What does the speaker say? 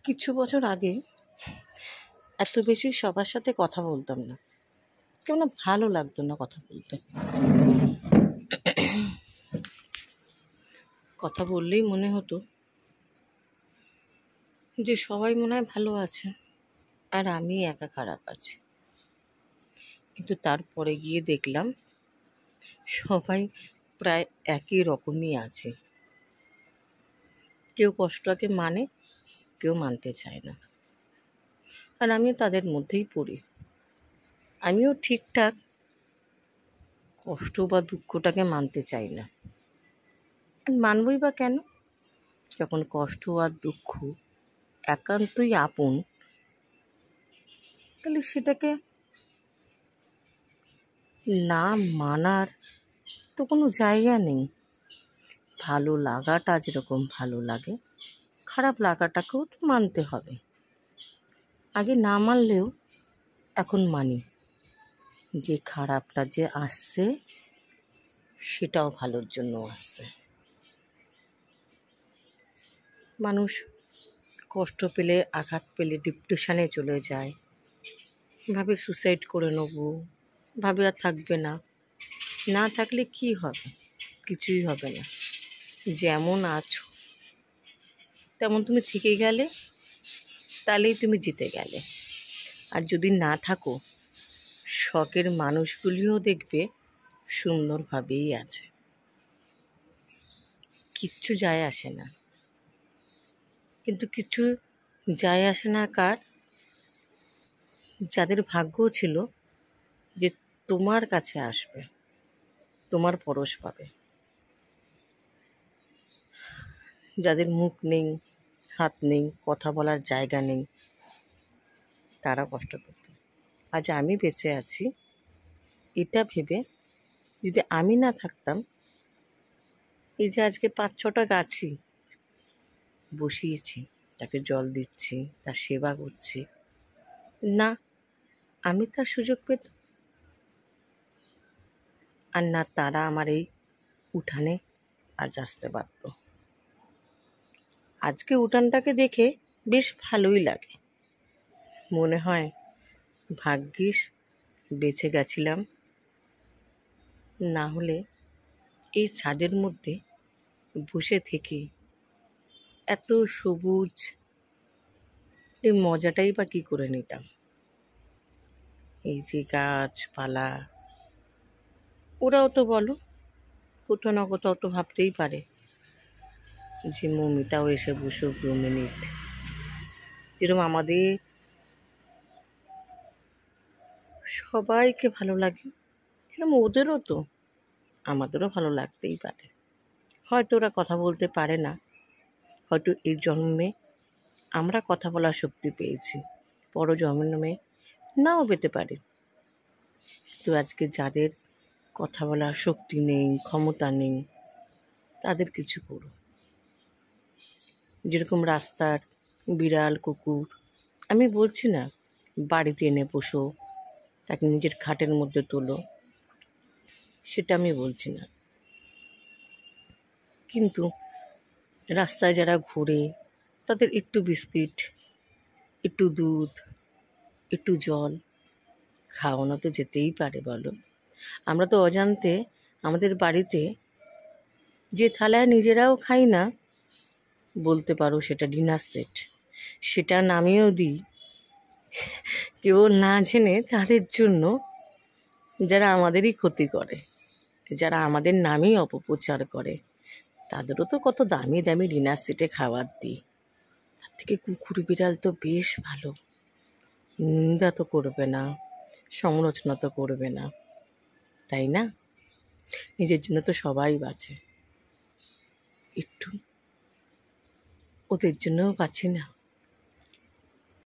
কিছু বছর আগে এত বেশি সবার সাথে কথা বলতাম না, কেমন ভালো লাগতো না কথা বলতে। কথা বললেই মনে হতো যে সবাই মনে হয় ভালো আছে আর আমি একা খারাপ আছি। কিন্তু তারপরে গিয়ে দেখলাম সবাই প্রায় একই রকমই আছে। কেউ কষ্টটাকে মানে, কেউ মানতে চায় না, আর আমিও তাদের মধ্যেই পড়ি। আমিও ঠিকঠাক কষ্ট বা দুঃখটাকে মানতে চাই না। আর মানবই বা কেন, যখন কষ্ট আর দুঃখ একান্তই আপন, তাহলে সেটাকে না মানার তো কোনো জায়গা নেই। ভালো লাগাটা যেরকম ভালো লাগে, খারাপ লাগাটাকেও তো মানতে হবে। আগে না মানলেও এখন মানি যে খারাপটা যে আসছে সেটাও ভালোর জন্য আসছে। মানুষ কষ্ট পেলে, আঘাত পেলে ডিপ্রেশনে চলে যায়, ভাবে সুসাইড করে নেব, ভাবে আর থাকবে না। না থাকলে কি হবে? কিছুই হবে না। যেমন আছো তেমন তুমি থেকে গেলে, তাহলেই তুমি জিতে গেলে। আর যদি না থাকো, শখের মানুষগুলিও দেখবে সুন্দরভাবেই আছে, কিচ্ছু যায় আসে না। কিন্তু কিছু যায় আসে না কার? যাদের ভাগ্য ছিল যে তোমার কাছে আসবে, তোমার পরশ পাবে। যাদের মুখ নেই, হাত নেই, কথা বলার জায়গা নেই, তারা কষ্ট করত। আজ আমি বেঁচে আছি এটা ভেবে, যদি আমি না থাকতাম, এই যে আজকে 5-6টা গাছই বসিয়েছি, তাকে জল দিচ্ছি, তার সেবা করছি, না আমি তার সুযোগ পেতাম, আর না তারা আমার এই উঠানে আজ আসতে পারত। আজকে উঠানটাকে দেখে বেশ ভালোই লাগে। মনে হয় ভাগ্যিস বেঁচে গেছিলাম, না হলে এই ছাদের মধ্যে বসে থেকে এত সবুজ এই মজাটাই বা কী করে নিতাম। এই যে গাছপালা, ওরাও তো বলো কোথাও না কোথাও তো ভাবতেই পারে যে মৌমিতাও এসে বসুক 2 মিনিট। যেরকম আমাদের সবাইকে ভালো লাগে, এরকম ওদেরও তো আমাদেরও ভালো লাগতেই পারে। হয়তো ওরা কথা বলতে পারে না, হয়তো এই জন্মে আমরা কথা বলার শক্তি পেয়েছি, পর জন্মে নাও পেতে পারি। তো আজকে যাদের কথা বলার শক্তি নেই, ক্ষমতা নেই, তাদের কিছু করো। যেরকম রাস্তার বিড়াল, কুকুর, আমি বলছি না বাড়িতে এনে পোষো, তাকে নিজের খাটের মধ্যে তোলো, সেটা আমি বলছি না। কিন্তু রাস্তায় যারা ঘোরে, তাদের একটু বিস্কিট, একটু দুধ, একটু জল খাওয়ানো তো যেতেই পারে বলো। আমরা তো অজান্তে আমাদের বাড়িতে যে থালায় নিজেরাও খাই না, বলতে পারো সেটা ডিনার সেট, সেটা নামিয়েও দিই কেবল না জেনে তাদের জন্য, যারা আমাদেরই ক্ষতি করে, যারা আমাদের নামেই অপপ্রচার করে, তাদেরও তো কত দামি দামি ডিনার সেটে খাবার দিই। তার থেকে কুকুর বিড়াল তো বেশ ভালো, নিন্দা তো করবে না, সমালোচনা তো করবে না, তাই না? নিজের জন্য তো সবাই বাঁচে, একটু ওদের জন্যও বাঁচি না?